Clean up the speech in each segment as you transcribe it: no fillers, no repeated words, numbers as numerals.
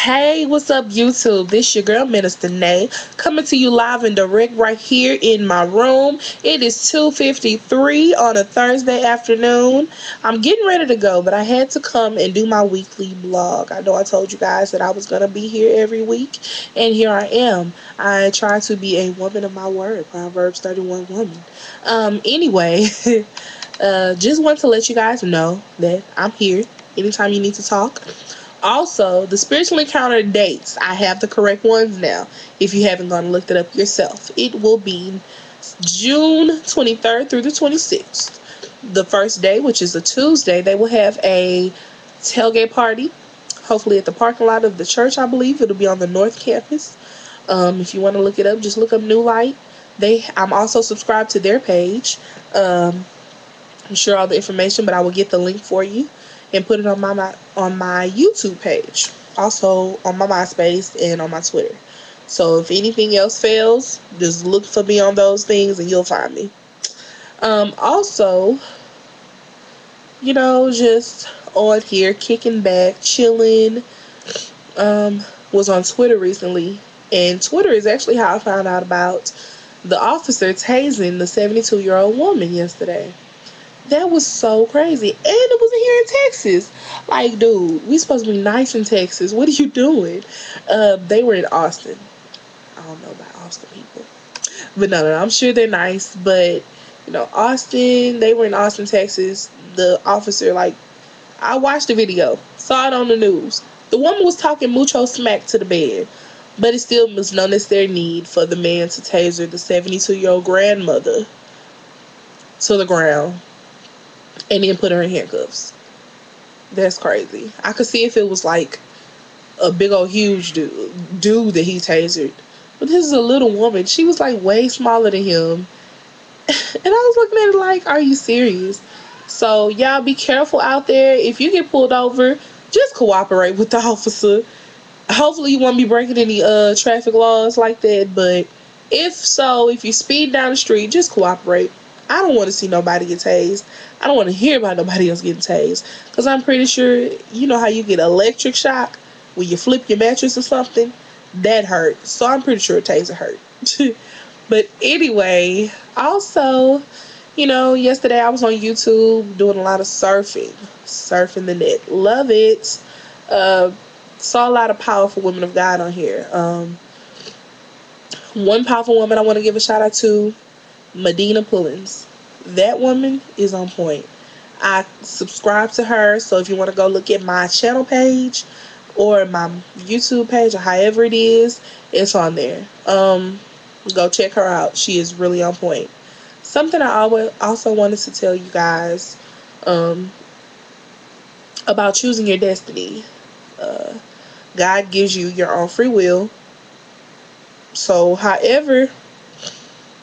Hey, what's up, YouTube? This your girl, Minister Nay, coming to you live and direct right here in my room. It is 2:53 on a Thursday afternoon. I'm getting ready to go, but I had to come and do my weekly vlog. I know I told you guys that I was going to be here every week, and here I am. I try to be a woman of my word, Proverbs 31 woman. Anyway, just want to let you guys know that I'm here anytime you need to talk. Also, the spiritual encounter dates, I have the correct ones now. If you haven't gone and looked it up yourself, it will be June 23rd through the 26th. The first day, which is a Tuesday, they will have a tailgate party, hopefully at the parking lot of the church. I believe it'll be on the North Campus. If you want to look it up, just look up New Light. I'm also subscribed to their page. I'm sure all the information, but I will get the link for you and put it on my YouTube page, also on my MySpace and on my Twitter. So if anything else fails, just look for me on those things and you'll find me. Also, just on here, kicking back, chilling. Was on Twitter recently, and Twitter is actually how I found out about the officer tasing the 72-year-old woman yesterday. That was so crazy. And it was here in Texas. Like, dude, we supposed to be nice in Texas. What are you doing? They were in Austin. I don't know about Austin people. But no, I'm sure they're nice. But, Austin, they were in Austin, Texas. The officer, I watched the video. Saw it on the news. The woman was talking mucho smack to the man. But it still was no necessary need for the man to taser the 72-year-old grandmother to the ground and then put her in handcuffs. That's crazy. I could see if it was like a big old huge dude that he tasered. But this is a little woman. She was like way smaller than him. And I was looking at it like, are you serious? So y'all be careful out there. If you get pulled over, just cooperate with the officer. Hopefully you won't be breaking any traffic laws like that. But if you speed down the street, just cooperate. I don't want to see nobody get tased. I don't want to hear about nobody else getting tased. Because I'm pretty sure, you know how you get electric shock when you flip your mattress or something? That hurt. So I'm pretty sure a taser hurt. But anyway, also, yesterday I was on YouTube doing a lot of surfing. Surfing the net. Love it. Saw a lot of powerful women of God on here. One powerful woman I want to give a shout out to, Medina Pullins. That woman is on point. I subscribe to her, so if you want to go look at my channel page or my YouTube page or however it is, it's on there. Go check her out. She is really on point. Something I also wanted to tell you guys about choosing your destiny. God gives you your own free will. So however,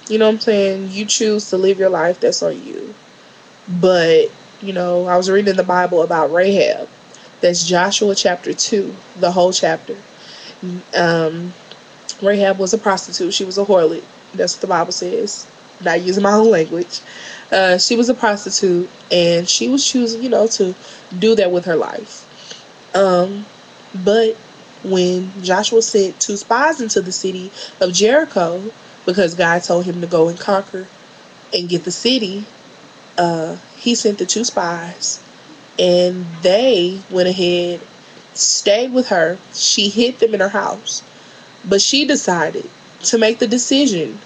you choose to live your life, that's on you. But, I was reading in the Bible about Rahab. That's Joshua chapter 2, the whole chapter. Rahab was a prostitute. She was a harlot. That's what the Bible says. Not using my own language. She was a prostitute, and she was choosing, to do that with her life. But when Joshua sent 2 spies into the city of Jericho, because God told him to go and conquer and get the city, he sent the 2 spies, and they went ahead, stayed with her. She hid them in her house, but she decided to make the decision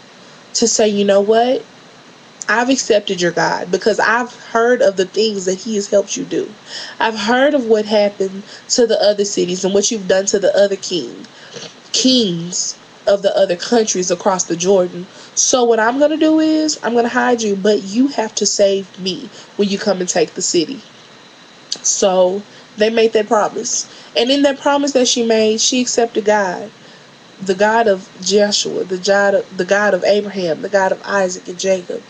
to say, you know what, I've accepted your God because I've heard of the things that he has helped you do. I've heard of what happened to the other cities and what you've done to the other kings of the other countries across the Jordan. So what I'm going to do is I'm going to hide you, but you have to save me when you come and take the city. So they made that promise. And in that promise that she made, she accepted God. The God of Joshua, the God of Abraham, the God of Isaac and Jacob.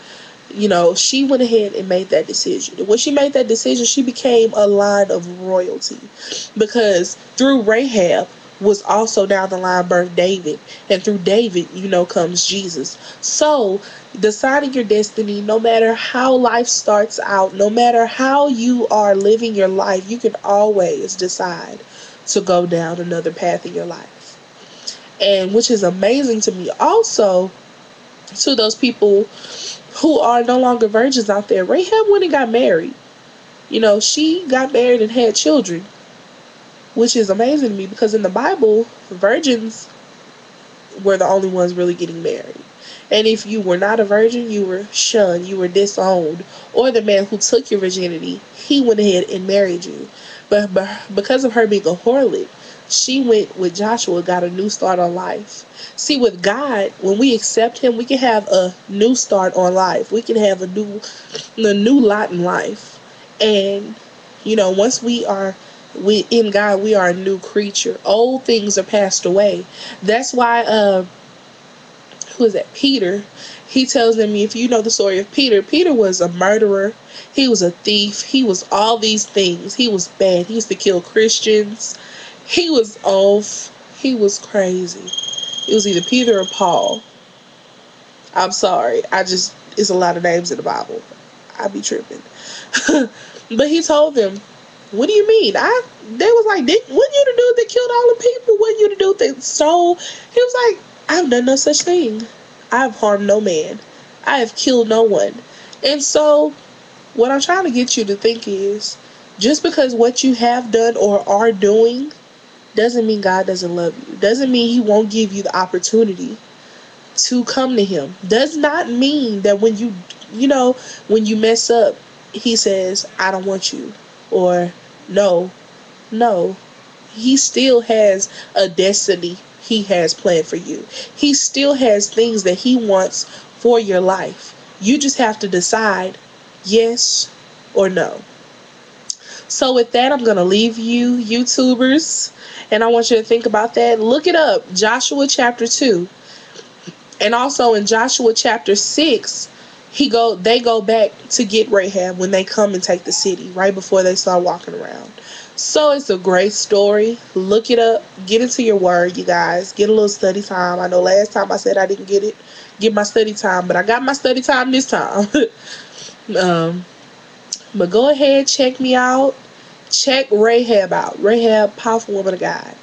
She went ahead and made that decision. And when she made that decision, she became a line of royalty. Because through Rahab, was also down the line birthed David. And through David, comes Jesus. So deciding your destiny, no matter how life starts out, no matter how you are living your life, you can always decide to go down another path in your life. And which is amazing to me. Also, to those people who are no longer virgins out there, Rahab went and got married. She got married and had children, which is amazing to me, because in the Bible, virgins were the only ones really getting married. And if you were not a virgin, you were shunned, you were disowned, or the man who took your virginity, he went ahead and married you. But because of her being a harlot, she went with Joshua, got a new start on life. See, with God, when we accept him, we can have a new start on life. We can have a new lot in life. And, once we in God, we are a new creature. Old things are passed away. That's why, who is that? Peter. He tells them, if you know the story of Peter, Peter was a murderer. He was a thief. He was all these things. He was bad. He used to kill Christians. He was off. He was crazy. It was either Peter or Paul. I'm sorry. It's a lot of names in the Bible. I be tripping. But he told them, what do you mean? They was like, wasn't you the dude that killed all the people? Wasn't you the dude that stole? He was like, I've done no such thing. I have harmed no man. I have killed no one. And so what I'm trying to get you to think is, just because what you have done or are doing doesn't mean God doesn't love you. Doesn't mean he won't give you the opportunity to come to him. Does not mean that when you mess up, he says, I don't want you. Or no. He still has a destiny he has planned for you. He still has things that he wants for your life. You just have to decide yes or no. So with that, I'm going to leave you, YouTubers, and I want you to think about that. Look it up, Joshua chapter 2. And also in Joshua chapter 6, they go back to get Rahab when they come and take the city, right before they start walking around. So it's a great story. Look it up. Get into your word, you guys. Get a little study time. I know last time I said I didn't get my study time, but I got my study time this time. But go ahead, check me out. Check Rahab out. Rahab, powerful woman of God.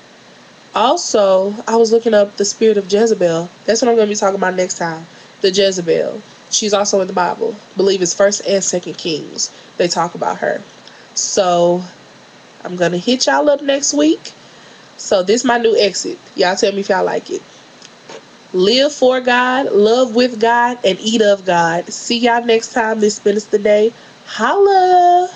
Also, I was looking up the spirit of Jezebel. That's what I'm going to be talking about next time. The Jezebel. She's also in the Bible. I believe it's 1st and 2nd Kings. They talk about her. So I'm going to hit y'all up next week. So this is my new exit. Y'all tell me if y'all like it. Live for God, love with God, and eat of God. See y'all next time. This Minister Day. Holla!